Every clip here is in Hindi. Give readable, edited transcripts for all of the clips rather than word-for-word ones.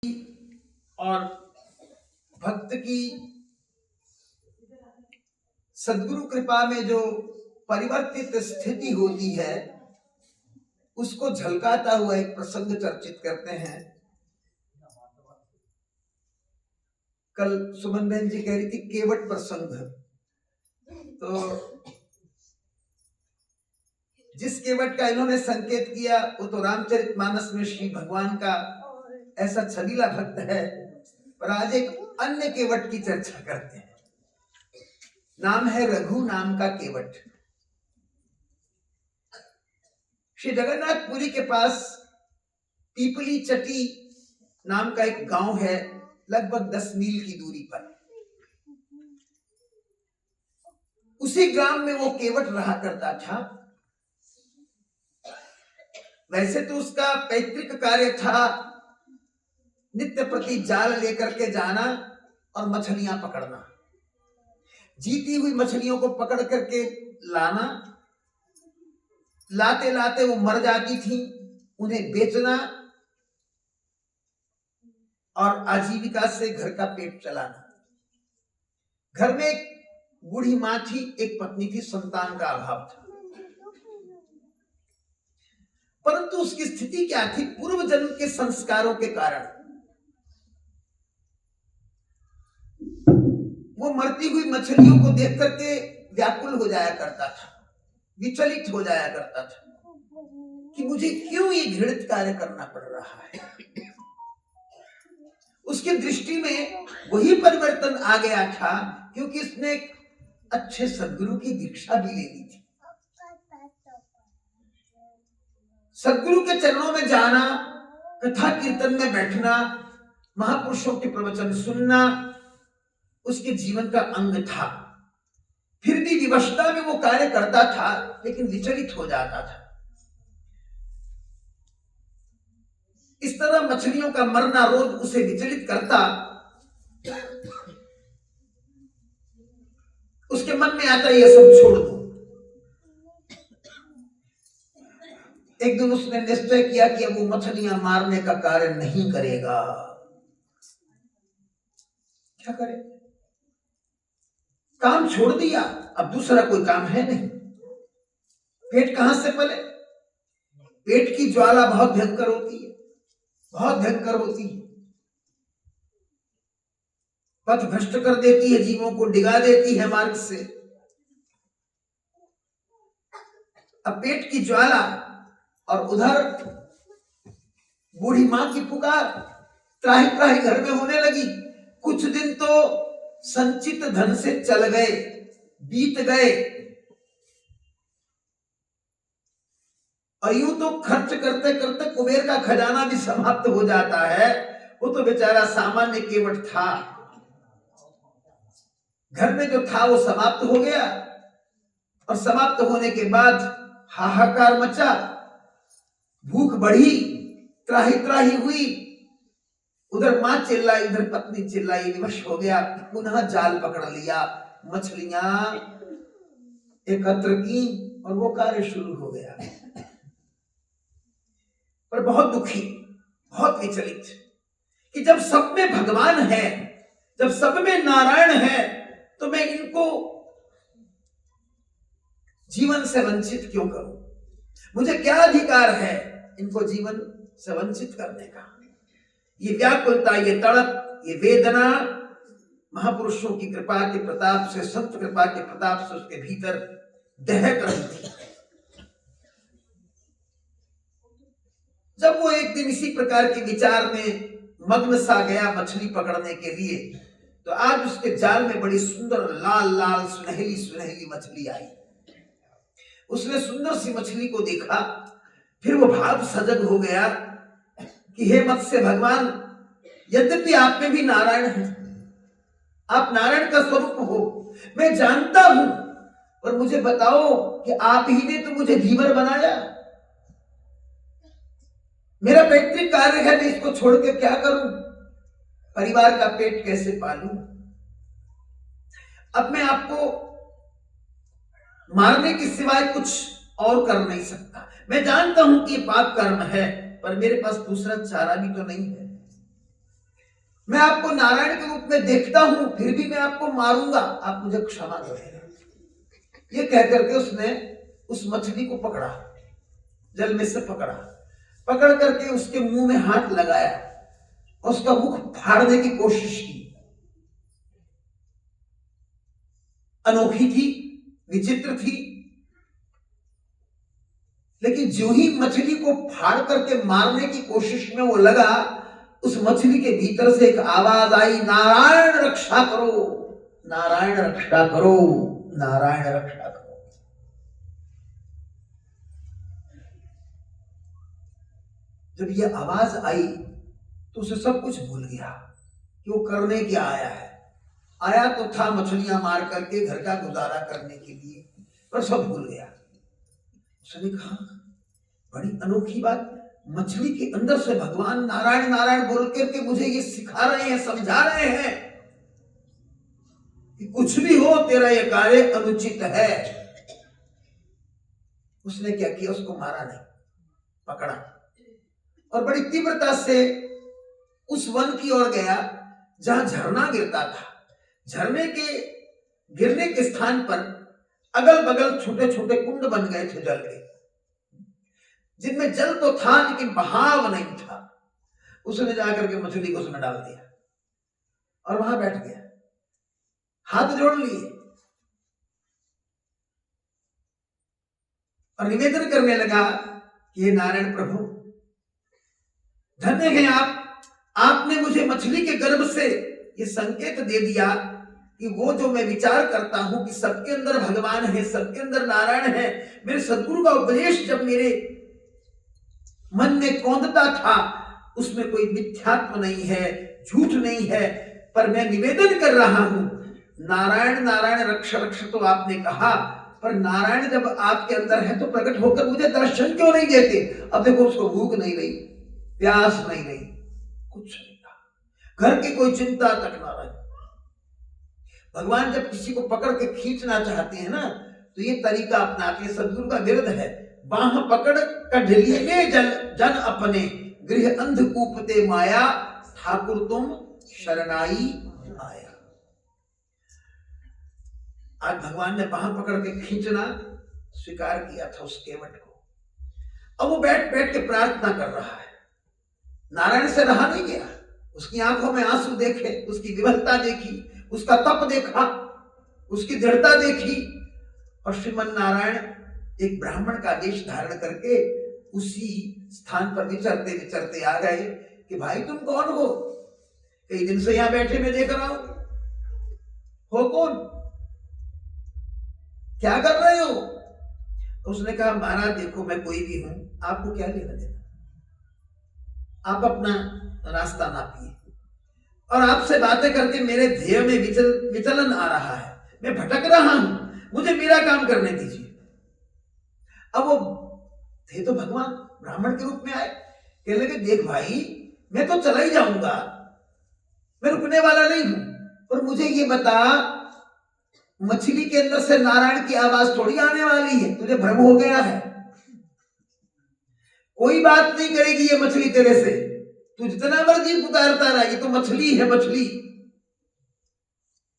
और भक्त की सद्गुरु कृपा में जो परिवर्तित स्थिति होती है उसको झलकाता हुआ एक प्रसंग चर्चित करते हैं। कल सुमन बहन जी कह रही थी केवट प्रसंग, तो जिस केवट का इन्होंने संकेत किया वो तो रामचरितमानस में श्री भगवान का ऐसा छबीला भक्त है, पर आज एक अन्य केवट की चर्चा करते हैं। नाम है रघु नाम का केवट। श्री जगन्नाथपुरी के पास पीपली चटी नाम का एक गांव है, लगभग 10 मील की दूरी पर। उसी ग्राम में वो केवट रहा करता था। वैसे तो उसका पैतृक कार्य था नित्य प्रति जाल लेकर के जाना और मछलियां पकड़ना, जीती हुई मछलियों को पकड़ करके लाना, लाते लाते वो मर जाती थी, उन्हें बेचना और आजीविका से घर का पेट चलाना। घर में एक बूढ़ी मां थी, एक पत्नी थी, संतान का अभाव था। परंतु उसकी स्थिति क्या थी? पूर्व जन्म के संस्कारों के कारण वो मरती हुई मछलियों को देख करके व्याकुल हो जाया करता था, विचलित हो जाया करता था कि मुझे क्यों ये घृणित कार्य करना पड़ रहा है। उसकी दृष्टि में वही परिवर्तन आ गया था क्योंकि इसने एक अच्छे सद्गुरु की दीक्षा भी ले ली थी। सद्गुरु के चरणों में जाना, कथा कीर्तन में बैठना, महापुरुषों के प्रवचन सुनना उसके जीवन का अंग था। फिर भी विवशता में वो कार्य करता था, लेकिन विचलित हो जाता था। इस तरह मछलियों का मरना रोज उसे विचलित करता। उसके मन में आता ये सब छोड़ दो। एक दिन उसने निश्चय किया कि अब वो मछलियां मारने का कार्य नहीं करेगा। क्या करे? काम छोड़ दिया, अब दूसरा कोई काम है नहीं। पेट कहां से पले? पेट की ज्वाला बहुत भयंकर होती है, बहुत भयंकर होती है। पथ भ्रष्ट कर देती है, जीवों को डिगा देती है मार्ग से। अब पेट की ज्वाला और उधर बूढ़ी मां की पुकार त्राही त्राही घर में होने लगी। कुछ दिन तो संचित धन से चल गए, बीत गए, और यूं तो खर्च करते करते कुबेर का खजाना भी समाप्त हो जाता है। वो तो बेचारा सामान्य केवट था, घर में जो था वो समाप्त हो गया, और समाप्त होने के बाद हाहाकार मचा, भूख बढ़ी, त्राही त्राही हुई। उधर मां चिल्लाई, उधर पत्नी चिल्लाई, विवश हो गया। पुनः जाल पकड़ लिया, मछलियां एकत्र की और वो कार्य शुरू हो गया। पर बहुत दुखी, बहुत विचलित कि जब सब में भगवान है, जब सब में नारायण है, तो मैं इनको जीवन से वंचित क्यों करूं? मुझे क्या अधिकार है इनको जीवन से वंचित करने का? ये व्याकुलता, ये तड़प, ये वेदना महापुरुषों की कृपा के प्रताप से, संत कृपा के प्रताप से उसके भीतर दहक रही थी। जब वो एक दिन इसी प्रकार के विचार में मग्न सा गया मछली पकड़ने के लिए, तो आज उसके जाल में बड़ी सुंदर लाल लाल सुनहली सुनहली मछली आई। उसने सुंदर सी मछली को देखा, फिर वो भाव सजग हो गया कि हे मत्स्य भगवान, यद्यपि आप में भी नारायण है, आप नारायण का स्वरूप हो, मैं जानता हूं, पर मुझे बताओ कि आप ही ने तो मुझे धीवर बनाया। मेरा पैतृक कार्य है, मैं इसको छोड़ के क्या करूं? परिवार का पेट कैसे पालूं? अब मैं आपको मारने के सिवाय कुछ और कर नहीं सकता। मैं जानता हूं कि ये पाप कर्म है, पर मेरे पास दूसरा चारा भी तो नहीं है। मैं आपको नारायण के रूप में देखता हूं, फिर भी मैं आपको मारूंगा, आप मुझे क्षमा करें। ये कह करके उसने उस मछली को पकड़ा, जल में से पकड़ा, पकड़ करके उसके मुंह में हाथ लगाया, उसका मुख फाड़ने की कोशिश की। अनोखी थी, विचित्र थी, लेकिन जो ही मछली को फाड़ करके मारने की कोशिश में वो लगा, उस मछली के भीतर से एक आवाज आई, नारायण रक्षा करो, नारायण रक्षा करो, नारायण रक्षा करो। जब ये आवाज आई तो उसे सब कुछ भूल गया कि वो करने क्या आया है। आया तो था मछलियां मार करके घर का गुजारा करने के लिए, पर सब भूल गया। उसने कहा, बड़ी अनोखी बात, मछली के अंदर से भगवान नारायण नारायण बोल करके मुझे ये सिखा रहे हैं, समझा रहे हैं कि कुछ भी हो तेरा ये कार्य अनुचित है। उसने क्या किया, उसको मारा नहीं, पकड़ा और बड़ी तीव्रता से उस वन की ओर गया जहां झरना गिरता था। झरने के गिरने के स्थान पर अगल बगल छोटे छोटे कुंड बन गए थे जल के, जिनमें जल तो था लेकिन बहाव नहीं था। उसने जाकर के मछली को उसमें डाल दिया और वहां बैठ गया, हाथ जोड़ लिए और निवेदन करने लगा कि हे नारायण प्रभु, धन्य हैं आपने मुझे मछली के गर्भ से ये संकेत दे दिया कि वो जो मैं विचार करता हूं कि सबके अंदर भगवान है, सबके अंदर नारायण है, मेरे सद्गुरु का उपदेश जब मेरे मन में कौंधता था, उसमें कोई मिथ्यात्व नहीं है, झूठ नहीं है, पर मैं निवेदन कर रहा हूं, नारायण नारायण रक्ष रक्ष तो आपने कहा, पर नारायण जब आपके अंदर है तो प्रकट होकर मुझे दर्शन क्यों नहीं देते। अब देखो, उसको भूख नहीं रही, प्यास नहीं रही, कुछ नहीं था, घर की कोई चिंता तक ना रही। भगवान जब किसी को पकड़ के खींचना चाहते हैं ना, तो ये तरीका अपनाते हैं, सदगुरु का विरध है, बाह पकड़ कढ़लिए में जन अपने, गृह अंधकूपते माया, ठाकुर तुम शरणाई आया। आज भगवान ने बाह पकड़ के खींचना स्वीकार किया था उस केवट को। अब वो बैठ बैठ के प्रार्थना कर रहा है, नारायण से रहा नहीं गया, उसकी आंखों में आंसू देखे, उसकी विवलता देखी, उसका तप देखा, उसकी दृढ़ता देखी, और श्रीमन नारायण एक ब्राह्मण का वेश धारण करके उसी स्थान पर विचरते विचरते आ गए कि भाई तुम कौन हो, कई दिन से यहां बैठे मैं देख रहा हूं, हो कौन, क्या कर रहे हो। उसने कहा, महाराज देखो मैं कोई भी हूं, आपको क्या लेना देना, आप अपना रास्ता नापिए, और आपसे बातें करके मेरे ध्येय में विचलन आ रहा है, मैं भटक रहा हूं, मुझे मेरा काम करने दीजिए। अब वो थे तो भगवान ब्राह्मण के रूप में आए, कहने लगे, देख भाई मैं तो चला ही जाऊंगा, मैं रुकने वाला नहीं हूं, पर मुझे ये बता, मछली के अंदर से नारायण की आवाज थोड़ी आने वाली है, तुझे भ्रम हो गया है, कोई बात नहीं करेगी ये मछली तेरे से, तू जितना मर्जी पुकारता रहा, ये तो मछली है, मछली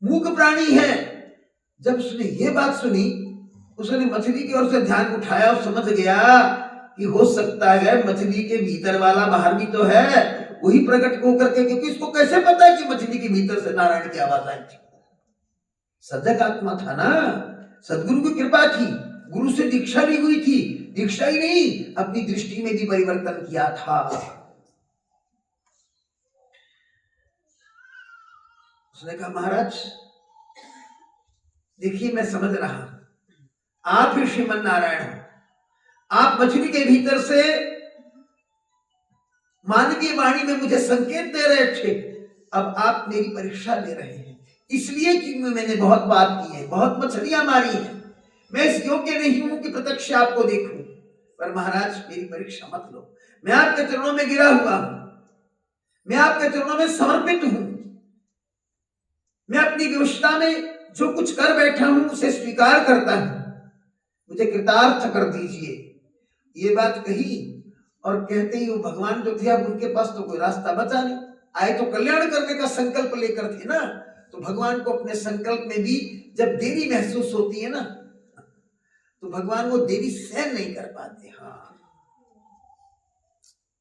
मूक प्राणी है। जब उसने ये बात सुनी, उसने मछली की ओर से ध्यान उठाया और समझ गया कि हो सकता है मछली के भीतर वाला बाहर भी तो है, वही प्रकट होकर के, क्योंकि इसको कैसे पता है कि मछली के भीतर से नारायण की आवाज आई थी। सजग आत्मा था ना, सदगुरु की कृपा थी, गुरु से दीक्षा ली हुई थी, दीक्षा ही नहीं अपनी दृष्टि में भी परिवर्तन किया था। उसने कहा, महाराज देखिए मैं समझ रहा हूं, आप ही श्रीमन नारायण हो, आप मछली के भीतर से मानवीय वाणी में मुझे संकेत दे रहे थे, अब आप मेरी परीक्षा ले रहे हैं, इसलिए कि मैंने बहुत बात की है, बहुत मछलियां मारी हैं, मैं इस योग्य नहीं हूं कि प्रत्यक्ष आपको देखूं, पर महाराज मेरी परीक्षा मत लो, मैं आपके चरणों में गिरा हुआ हूं, मैं आपके चरणों में समर्पित हूं, मैं अपनी विवशता में जो कुछ कर बैठा हूं उसे स्वीकार करता हूं, मुझे कृतार्थ कर दीजिए। ये बात कही और कहते ही वो भगवान जो थे, अब उनके पास तो कोई रास्ता बचा नहीं, आए तो कल्याण करने का संकल्प लेकर थे ना, तो भगवान को अपने संकल्प में भी जब देरी महसूस होती है ना, तो भगवान वो देरी सहन नहीं कर पाते। हाँ,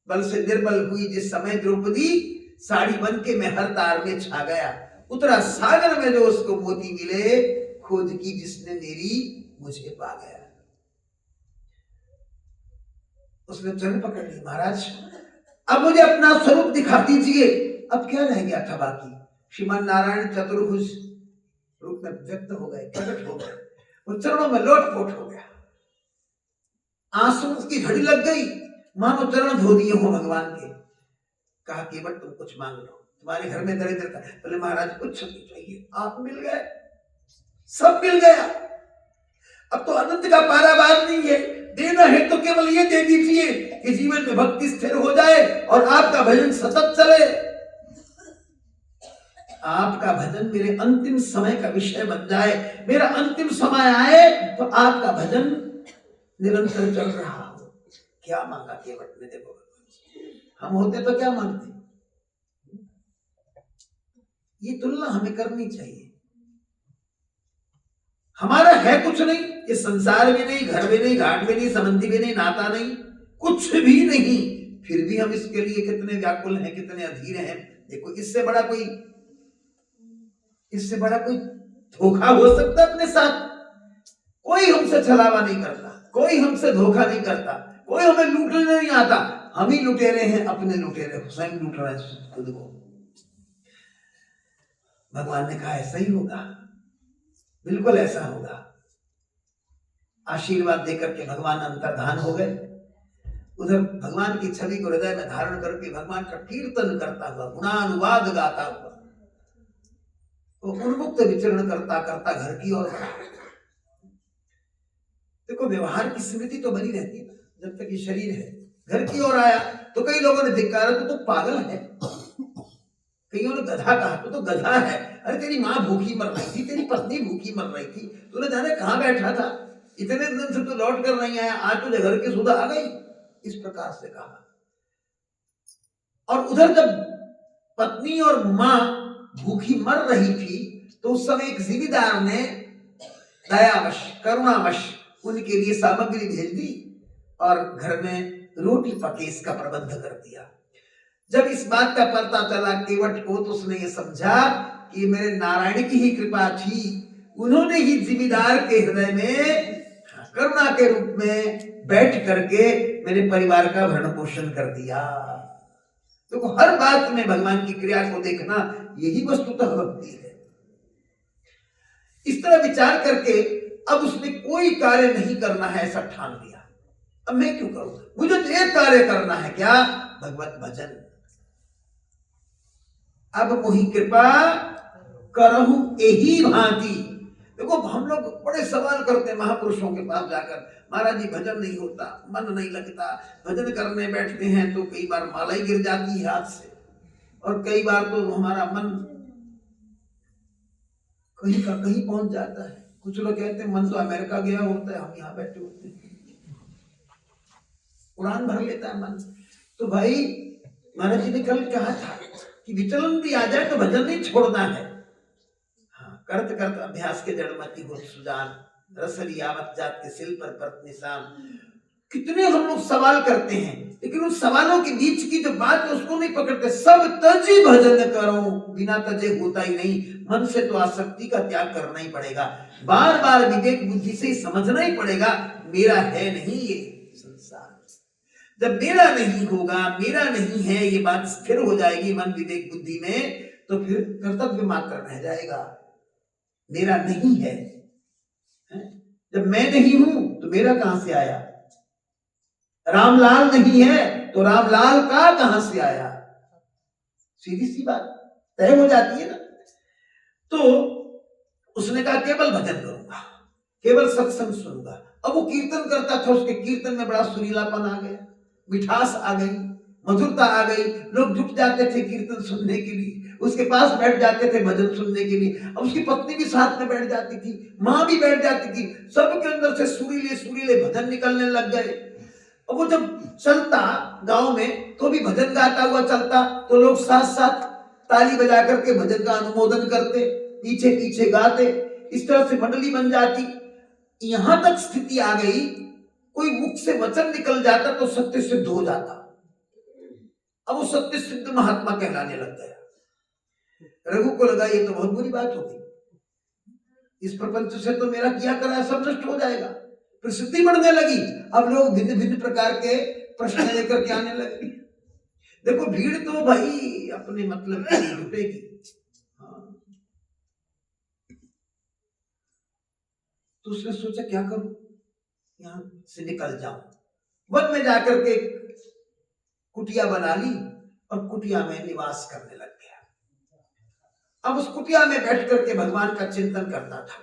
बल से निर्बल हुई जिस समय द्रौपदी, साड़ी बन के मैं हर तार में छा गया, उतरा सागर में जो उसको मोती मिले, खोज की जिसने मेरी मुझे पा गया। उसने चरण पकड़ ली, महाराज अब मुझे अपना स्वरूप दिखा दीजिए, अब क्या रह गया था बाकी। श्रीमान नारायण चतुर्भुज रूप में व्यक्त हो गए, प्रकट हो गए, वो चरणों में लोटपोट हो गया, आंसू की झड़ी लग गई, मानो चरण धो दिए हो भगवान के। कहा केवट तुम कुछ मांग लो, तुम्हारे घर में दरिद्रता। बोले महाराज कुछ नहीं चाहिए, आप मिल गए, सब मिल गया, अब तो अनंत का पारावार नहीं है, देना है तो केवल ये दे दीजिए कि जीवन में भक्ति स्थिर हो जाए और आपका भजन सतत चले। आपका भजन मेरे अंतिम समय का विषय बन जाए, मेरा अंतिम समय आए तो आपका भजन निरंतर चल रहा हो। क्या मांगा केवट ने, देखो हम होते तो क्या मांगते। ये तुलना हमें करनी चाहिए। हमारा है कुछ नहीं, ये संसार भी नहीं, घर भी नहीं, घाट भी नहीं, संबंधी भी नहीं, नाता नहीं, कुछ भी नहीं, फिर भी हम इसके लिए कितने व्याकुल हैं, कितने अधीर हैं। देखो इससे बड़ा कोई धोखा हो सकता अपने साथ? कोई हमसे छलावा नहीं करता, कोई हमसे धोखा नहीं करता, कोई हमें लूटने नहीं आता। हम ही लुटेरे हैं, अपने लुटेरे स्वयं लूट रहे हैं खुद को। भगवान ने कहा ऐसा ही होगा, बिल्कुल ऐसा होगा। आशीर्वाद देकर के भगवान अंतर्धान हो गए। उधर भगवान की छवि को हृदय में धारण करके भगवान का कीर्तन करता हुआ, गुणानुवाद गाता हुआ वो उन्मुक्त विचरण करता करता घर की ओर। देखो व्यवहार की स्मृति तो बनी रहती है जब तक ये शरीर है। घर की ओर आया तो कई लोगों ने धिक्कारा, तो पागल है, कईयों ने गधा कहा, तो गधा है, अरे तेरी माँ भूखी मर रही थी, तेरी पत्नी भूखी मर रही थी, तूने जाने कहाँ बैठा था, इतने दिन से तू लौट कर नहीं आया, आज तुझे घर की सुधा आ गई। इस प्रकार से कहा। और उधर जब पत्नी और माँ भूखी मर रही थी तो उस समय एक जिम्मेदार ने दयावश करुणावश उनके लिए सामग्री भेज दी और घर में रोटी पके इसका प्रबंध कर दिया। जब इस बात का पता चला केवट को तो उसने ये समझा कि मेरे नारायण की ही कृपा थी, उन्होंने ही जिम्मेदार के हृदय में करुणा के रूप में बैठ करके मेरे परिवार का भरण पोषण कर दिया। देखो तो हर बात में भगवान की क्रिया को देखना, यही वस्तुतः भक्ति है। इस तरह विचार करके अब उसने कोई कार्य नहीं करना है ऐसा ठान लिया। अब मैं क्यों करूं, मुझे तो एक कार्य करना है, क्या? भगवत भजन। अब मोहि कृपा करहु एही भांति। देखो हम लोग बड़े सवाल करते हैं महापुरुषों के पास जाकर, महाराज जी भजन नहीं होता, मन नहीं लगता, भजन करने बैठते हैं तो कई बार माला ही गिर जाती है हाथ से, और कई बार तो हमारा मन कहीं का कहीं पहुंच जाता है। कुछ लोग कहते हैं मन तो अमेरिका गया होता है, हम यहाँ बैठे होते हैं, उड़ान भर लेता है मन। तो भाई महाराज जी ने कल कहा था कि विचलन भी आ जाए तो भजन नहीं छोड़ना है। हाँ, करत करत अभ्यास के जड़मती हो सुजान, रसरी आवत जात के सिल पर परत निशान। कितने हम लोग सवाल करते हैं, लेकिन उन सवालों के बीच की जो बात है उसको नहीं पकड़ते। सब तजी भजन करो, बिना तजे होता ही नहीं। मन से तो आसक्ति का त्याग करना ही पड़ेगा, बार बार विवेक बुद्धि से समझना ही पड़ेगा मेरा है नहीं ये संसार। जब मेरा नहीं होगा, मेरा नहीं है, ये बात स्थिर हो जाएगी मन विवेक बुद्धि में, तो फिर कर्तव्य मात्र रह जाएगा, मेरा नहीं है। जब मैं नहीं हूं तो मेरा कहां से आया? रामलाल नहीं है तो रामलाल का कहां से आया? सीधी सी बात तय हो जाती है ना। तो उसने कहा केवल भजन करूंगा, केवल सत्संग सुनूंगा। अब वो कीर्तन करता था, उसके कीर्तन में बड़ा सुरीलापन आ गया, मिठास आ गई, मधुरता आ गई। लोग जुट जाते थे कीर्तन सुनने के लिए, उसके पास बैठ जाते थे भजन सुनने के लिए। अब उसकी पत्नी भी साथ में बैठ जाती थी, माँ भी बैठ जाती थी, सबके अंदर से सुरीले सुरीले भजन निकलने लग गए। और वो जब चलता गांव में तो भी भजन गाता हुआ चलता, तो लोग साथ साथ ताली बजा करके भजन का अनुमोदन करते, पीछे पीछे गाते, इस तरह से मंडली बन जाती। यहां तक स्थिति आ गई, कोई मुख से वचन निकल जाता तो सत्य सिद्ध हो जाता। अब वो सत्य सिद्ध महात्मा कहलाने लग गया। रघु को लगा ये तो बहुत बुरी बात हो गई, इस प्रपंच से तो मेरा किया करा सब नष्ट हो जाएगा। प्रसिद्धि बढ़ने लगी, अब लोग भिन्न भिन्न प्रकार के प्रश्न लेकर के आने लगे। देखो भीड़ तो भाई अपने मतलब की जुटेगी। तो उसने सोचा क्या करूं, यहां से निकल जाऊं। वन में जाकर के कुटिया बना ली और कुटिया में निवास करने लग गया। अब उस कुटिया में बैठ करके भगवान का चिंतन करता था,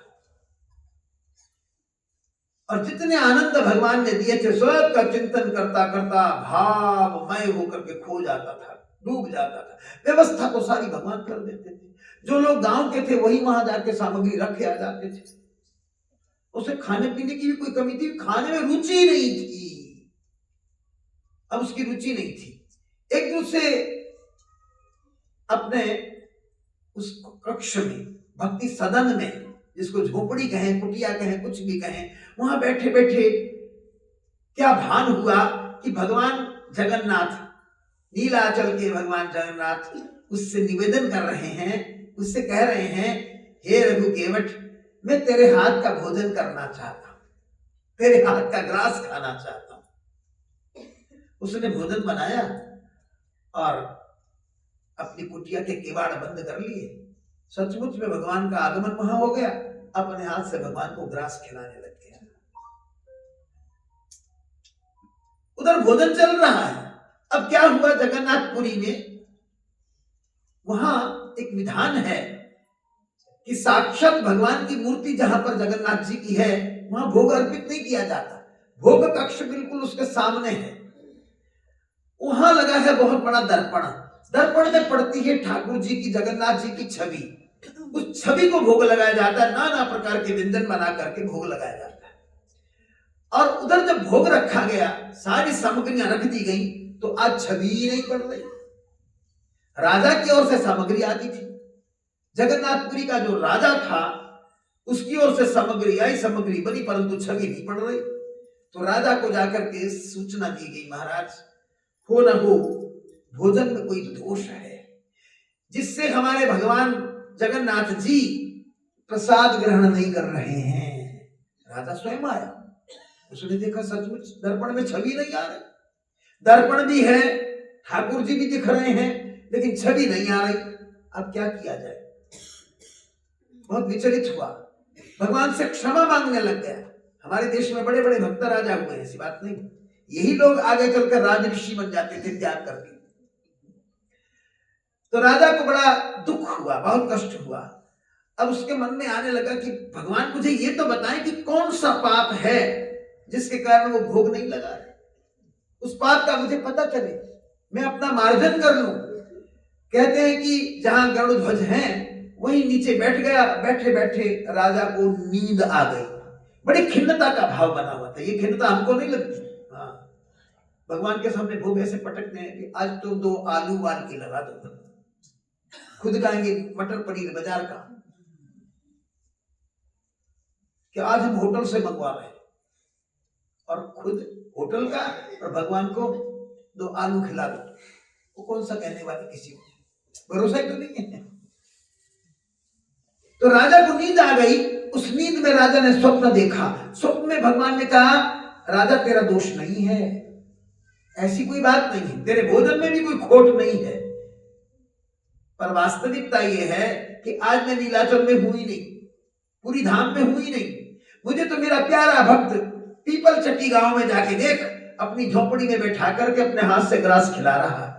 और जितने आनंद भगवान ने दिए थे सब का चिंतन करता करता भावमय होकर के खो जाता था, डूब जाता था। व्यवस्था तो सारी भगवान कर देते थे, जो लोग गांव के थे वही वहां जाके सामग्री रख के आ जाते थे। उसे खाने पीने की भी कोई कमी थी, खाने में रुचि नहीं थी। अब उसकी रुचि नहीं थी। एक दूसरे अपने उस कक्ष में, भक्ति सदन में, जिसको झोपड़ी कहें, कुटिया कहें, कुछ भी कहें, वहां बैठे बैठे क्या भान हुआ कि भगवान जगन्नाथ, नीलाचल के भगवान जगन्नाथ उससे निवेदन कर रहे हैं, उससे कह रहे हैं, हे रघु केवट, मैं तेरे हाथ का भोजन करना चाहता हूं, तेरे हाथ का ग्रास खाना चाहता हूं। उसने भोजन बनाया और अपनी कुटिया के किवाड़ बंद कर लिए। सचमुच में भगवान का आगमन वहां हो गया, अपने हाथ से भगवान को ग्रास खिलाने लग गया। उधर भोजन चल रहा है। अब क्या हुआ, जगन्नाथपुरी में वहां एक विधान है कि साक्षात भगवान की मूर्ति जहां पर जगन्नाथ जी की है वहां भोग अर्पित नहीं किया जाता। भोग कक्ष बिल्कुल उसके सामने है। वहां लगा है बहुत बड़ा दर्पण, दर्पण में पड़ती है ठाकुर जी की, जगन्नाथ जी की छवि। उस छवि को भोग लगाया जाता है, नाना प्रकार के व्यंजन बना करके भोग लगाया जाता है। और उधर जब भोग रखा गया, सारी सामग्रियां रख दी गई, तो आज छवि ही नहीं पड़ रही। राजा की ओर से सामग्री आती थी, जगन्नाथपुरी का जो राजा था उसकी ओर से सामग्री आई, सामग्री बनी, परंतु छवि नहीं पड़ रही। तो राजा को जाकर के सूचना दी गई, महाराज हो न हो भोजन में कोई दोष है, जिससे हमारे भगवान जगन्नाथ जी प्रसाद ग्रहण नहीं कर रहे हैं। राजा स्वयं आया, उसने देखा सचमुच दर्पण में छवि नहीं आ रही। दर्पण भी है, ठाकुर जी भी दिख रहे हैं, लेकिन छवि नहीं आ रही। अब क्या किया जाए, बहुत विचलित हुआ, भगवान से क्षमा मांगने लग गया। हमारे देश में बड़े बड़े भक्त राजा हुए हैं, ऐसी बात नहीं। यही लोग आगे चलकर राजऋषि बन जाते थे त्याग करके। तो राजा को बड़ा दुख हुआ, बहुत कष्ट हुआ। अब उसके मन में आने लगा कि भगवान मुझे ये तो बताएं कि कौन सा पाप है जिसके कारण वो भोग नहीं लगा रहे। उस पाप का मुझे पता चले, मैं अपना मार्जन कर लूं। कहते हैं कि जहां गरुड़ ध्वज हैं वहीं नीचे बैठ गया। बैठे बैठे राजा को नींद आ गई। बड़ी खिन्नता का भाव बना हुआ था। ये खिन्नता हमको नहीं लगती। हाँ, भगवान के सामने भोग ऐसे पटकते हैं कि आज तो 2 आलू उबाल के लगा दो, खुद खाएंगे मटर पनीर बाजार का, कि आज हम होटल से मंगवा रहे हैं, और खुद होटल का, और भगवान को 2 आलू खिला दो। वो कौन सा कहने वाले, किसी को भरोसा ही तो नहीं है। तो राजा को नींद आ गई। उस नींद में राजा ने स्वप्न देखा। स्वप्न में भगवान ने कहा, राजा तेरा दोष नहीं है, ऐसी कोई बात नहीं है, तेरे भोजन में भी कोई खोट नहीं है, पर वास्तविकता यह है कि आज मैं नीलाचल में हूं ही नहीं, पूरी धाम में हूं ही नहीं। मुझे तो मेरा प्यारा भक्त पीपल चट्टी गांव में जाके देख, अपनी झोपड़ी में बैठा करके अपने हाथ से ग्रास खिला रहा है।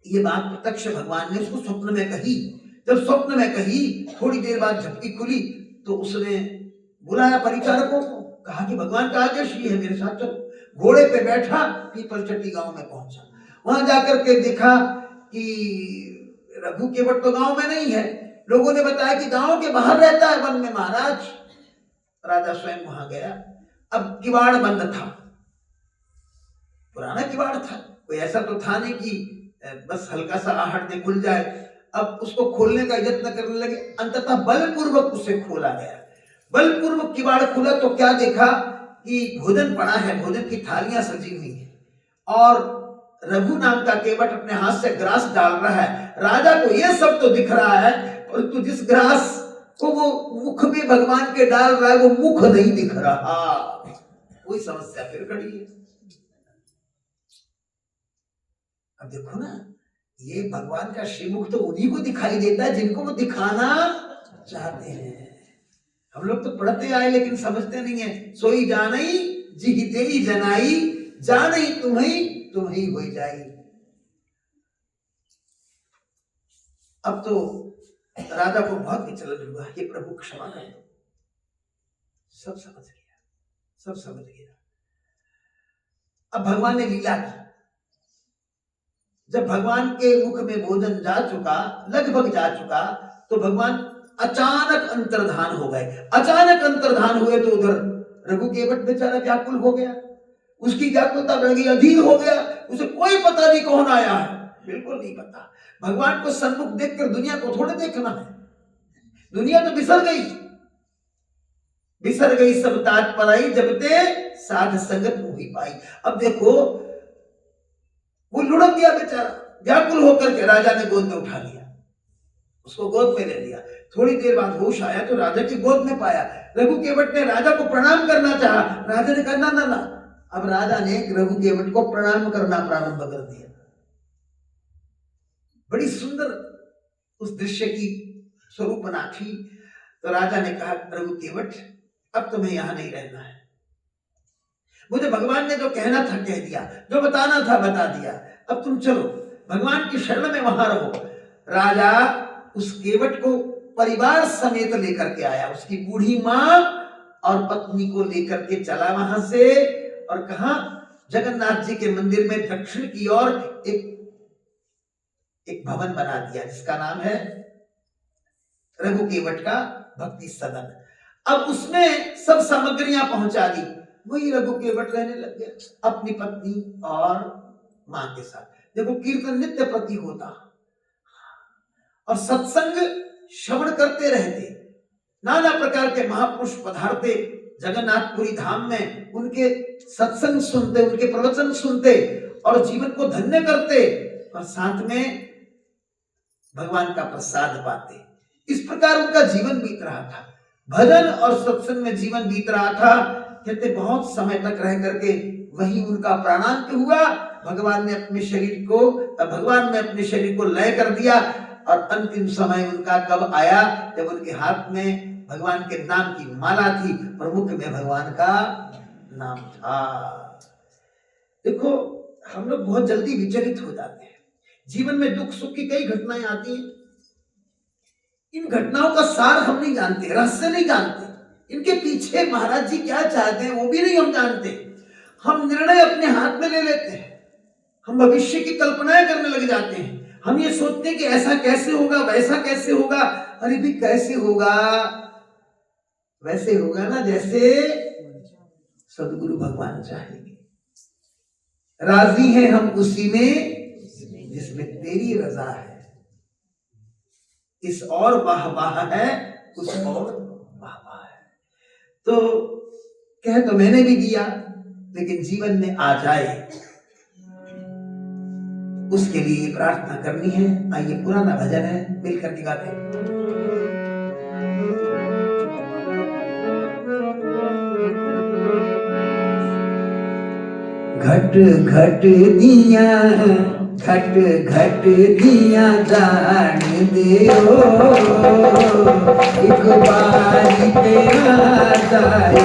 ये बात प्रत्यक्ष भगवान ने उसको स्वप्न में कही। जब स्वप्न में कही, थोड़ी देर बाद झपकी खुली तो उसने बुलाया परिचारकों को, कहा कि भगवान का आदेश ये है, मेरे साथ चलो। घोड़े पे बैठा, पीपल चट्टी गांव में पहुंचा। वहां जाकर के देखा कि रघु केवट तो गांव में नहीं है। लोगों ने बताया कि गांव के बाहर रहता है, वन में महाराज। राजा स्वयं वहां गया। अब किवाड़ बंद था, पुराना किवाड़ था, कोई ऐसा तो था नहीं कि बस हल्का सा आहट दे खुल जाए। अब उसको खोलने का यत्न करने लगे, अंततः बलपूर्वक उसे खोला गया। बलपूर्वक किवाड़ खुला तो क्या देखा कि भोजन पड़ा है, भोजन की थालियां सजी हुई है और रघु नाम का केवट अपने हाथ से ग्रास डाल रहा है। राजा को यह सब तो दिख रहा है, परंतु जिस ग्रास को वो मुख में भगवान के डाल रहा है वो मुख नहीं दिख रहा। कोई समस्या फिर खड़ी है। अब देखो ना, ये भगवान का श्रीमुख तो उन्हीं को दिखाई देता है जिनको वो दिखाना चाहते हैं। हम लोग तो पढ़ते आए लेकिन समझते नहीं है। सोई जानई जी तेरी जनाई, जानई तुम्ही हो जाई। अब तो राजा को बहुत विचलन हुआ, ये प्रभु क्षमा कर दो। सब समझ गया, सब समझ गया। अब भगवान ने लीला की। जब भगवान के मुख में भोजन जा चुका, लगभग जा चुका, तो भगवान अचानक अंतर्धान हो गए। अचानक अंतर्धान हुए तो उधर रघु केवट बेचारा व्याकुल हो गया, उसकी व्याकुलता बढ़ गई, अधीर हो गया। उसे कोई पता नहीं कौन आया है, बिल्कुल नहीं पता। भगवान को सन्मुख देखकर दुनिया को थोड़े देखना है, दुनिया तो बिसर गई सब तात पराई, जब ते साध संगत मोहि पाई। अब देखो वो लुढ़क गया बेचारा, व्याकुल होकर के राजा ने गोद में उठा लिया, उसको गोद में ले लिया। थोड़ी देर बाद होश आया तो राजा की गोद में पाया। रघु केवट ने राजा को प्रणाम करना चाहा, राजा ने कहा ना ना ना। अब राजा ने रघु केवट को प्रणाम करना प्रारंभ कर दिया। बड़ी सुंदर उस दृश्य की स्वरूपना थी। तो राजा ने कहा रघु केवट अब तुम्हें यहां नहीं रहना है, मुझे भगवान ने जो कहना था कह दिया, जो बताना था बता दिया, अब तुम चलो भगवान की शरण में वहां रहो। राजा उस केवट को परिवार समेत लेकर के आया, उसकी बूढ़ी मां और पत्नी को लेकर के चला वहां से और कहा जगन्नाथ जी के मंदिर में दक्षिण की ओर एक भवन बना दिया जिसका नाम है रघु केवट का भक्ति सदन। अब उसमें सब सामग्रियां पहुंचा दी, वही रघु केवट रहने लग गया अपनी पत्नी और मां के साथ। देखो कीर्तन नित्य प्रति होता और सत्संग श्रवण करते रहते, नाना प्रकार के महापुरुष पधारते जगन्नाथपुरी धाम में, उनके सत्संग सुनते, उनके प्रवचन सुनते और जीवन को धन्य करते और साथ में भगवान का प्रसाद पाते। इस प्रकार उनका जीवन बीत रहा था, भजन और सत्संग में जीवन बीत रहा था। कहते बहुत समय तक रह करके वही उनका प्राणांत हुआ। भगवान ने अपने शरीर को लय कर दिया और अंतिम समय उनका कब आया, जब उनके हाथ में भगवान के नाम की माला थी, प्रमुख में भगवान का नाम था। देखो हम लोग बहुत जल्दी विचलित हो जाते हैं, जीवन में दुख सुख की कई घटनाएं आती हैं, इन घटनाओं का सार हम नहीं जानते, रहस्य नहीं जानते, इनके पीछे महाराज जी क्या चाहते हैं वो भी नहीं हम जानते। हम निर्णय अपने हाथ में ले लेते हैं, हम भविष्य की कल्पनाएं करने लग जाते हैं। हम ये सोचते हैं कि ऐसा कैसे होगा, वैसा कैसे होगा। अरे भी कैसे होगा, वैसे होगा ना जैसे सदगुरु भगवान चाहेंगे। राजी हैं हम उसी में जिसमें तेरी रजा है, इस और वाह वाह है, उस और वाह वाह है। तो कह तो मैंने भी दिया, लेकिन जीवन में आ जाए उसके लिए प्रार्थना करनी है। आइए पुराना भजन है, मिलकर के गाते हैं। घट घट दिया, घट घट दिया जान देओ, एक बारी पे आ जाओ।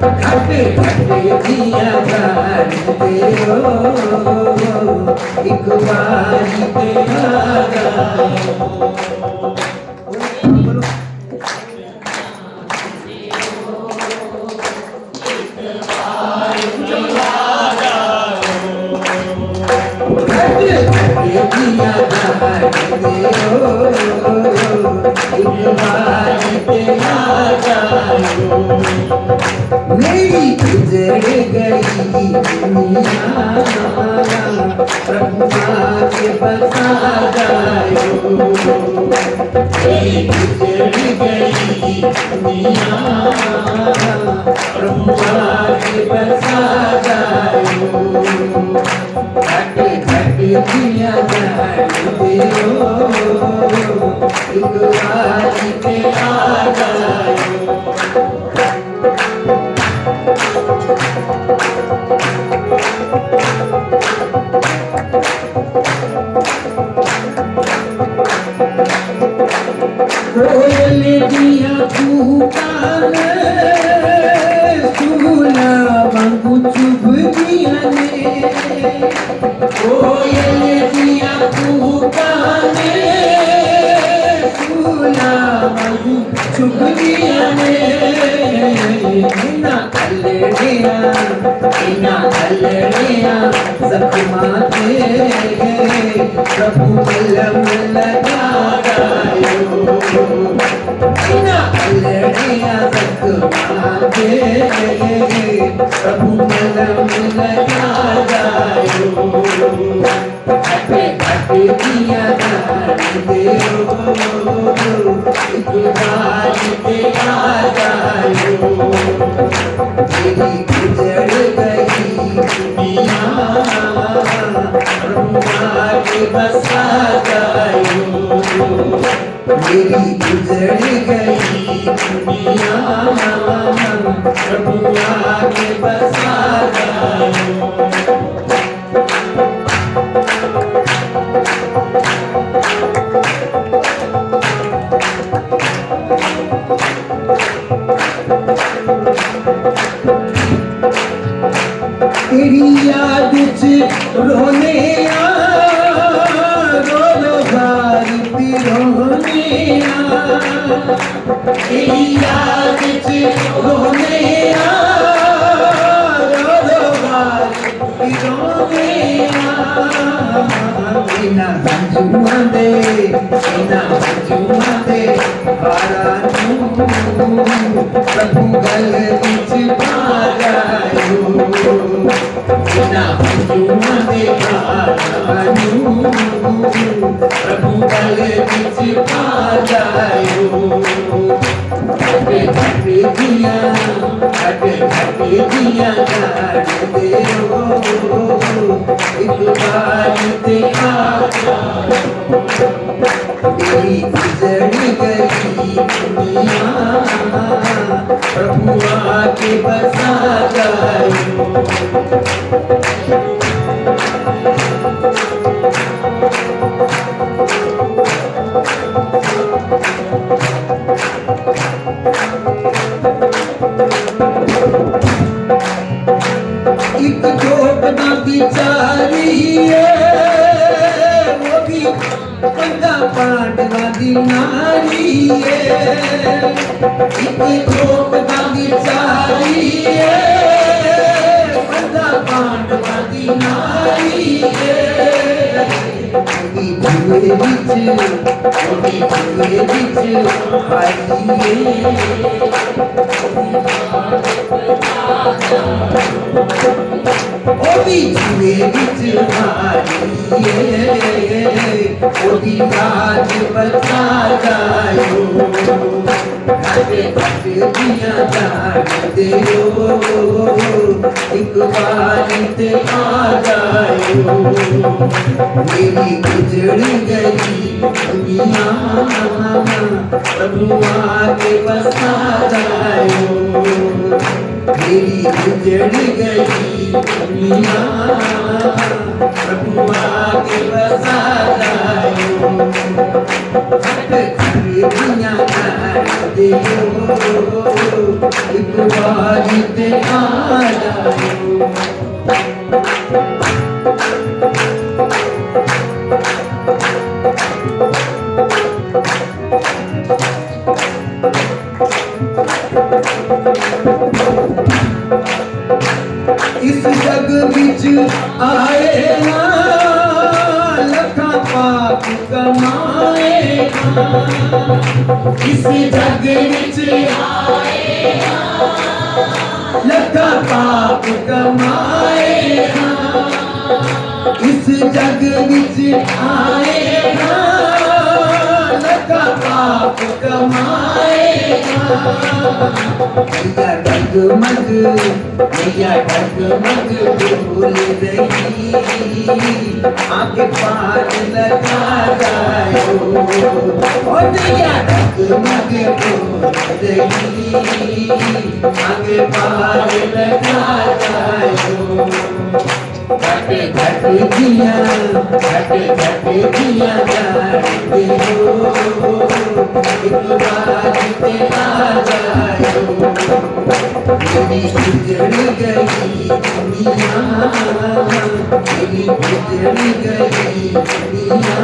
घट घट दिया जान देओ, एक बारी पे आ जाओ। मेरी गुजर गई दुनिया प्रभु आके बसा जायो। गुजर गई दुनिया प्रभु आके बसा जायो। घट घट दिया जान दियो एक बार के आ जायो। कोयल दिया पुकारे सुना बांगु चुभ दिया ने। कोयल दिया पुकारे सुना बांगु चुभ दिया ने। इना अलड़िया जख्माते प्रभु मलम लगा गायो। इना अलड़िया जख्माते प्रभु मलम लगा गायो। घटे घटे दिया दान देओ एक बार के आ जायो। मेरी गुजर गई दुनिया प्रभु आके बसा जायो। मेरी गुजर गई दुनिया प्रभु आके बसा जायो। तेरी याद च रोने रो रो बार पिरोने तेरी याद च रोने रो रो बार पिरोने। बिना हंजुआ दे बारा प्रभु गल बिच पा जायो। बिना हंजुआ दे बारा प्रभु गल बिच पा जायो। घटे घटे दिया जान देओ एक बार ते आ जाओ। मेरी गुजर गई दुनिया प्रभु आके बसा जायो। एक जोग ना बिचारी वो भी बंदा पांडवा दी नारी एक जोग ना बिचारी बंदा पांडवा दी नारी। धुए बिच ओदी धुए बिच ओदी बात बता जायो। घटे घटे दिया जान देओ एक बार ते आ जायो। मेरी गुजर गई दुनिया प्रभु आके बसा जायो। मेरी गुजर गई दुनिया प्रभु आके बसा जायो। दुनिया देओ एक बार ते आ जायो। इस जग विच आए ना लखा पाप कमाए ना। इस जग विच आए ना लखा पाप कमाए इस जग विच आएगा लखा पाप कमाएगा मैया डगमग बोल रही आगे पार लगा जाओ ओ मैया डगमग बोल रही आगे पार लगा जाओ घट घट दिया जाते हो एक बार पे आ जाओ मेरी गुजर गई दुनिया मेरी गुजर गई दुनिया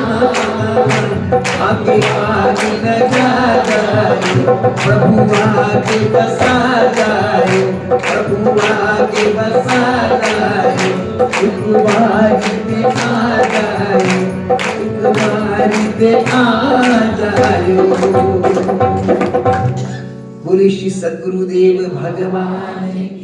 आगे पार लगा जाओ प्रभु आगे बसा जाओ प्रभु आगे बसा जाओ एक बारी पे आ जाओ बोले श्री सद्गुरुदेव भगवान